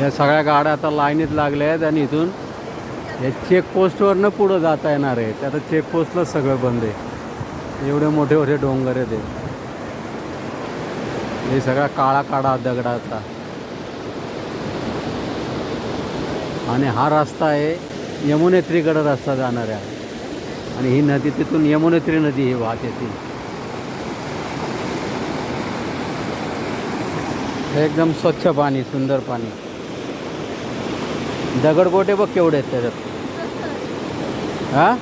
या सगळ्या गाड्या आता लाईनीत लागल्या आहेत आणि इथून हे चेकपोस्टवरनं पुढं जाता येणार आहे. ते आता चेकपोस्टला सगळं बंद आहे. एवढे मोठे मोठे डोंगर आहेत हे सगळा काळा काळा दगडाचा. आणि हा रस्ता आहे यमुनेत्रीकडे रस्ता जाणार आहे. आणि ही नदी तिथून यमुनेत्री नदी ही वाहत येते. एकदम स्वच्छ पाणी, सुंदर पाणी. दगडगोटे बघ केवढे आहेत त्याच्यात. हा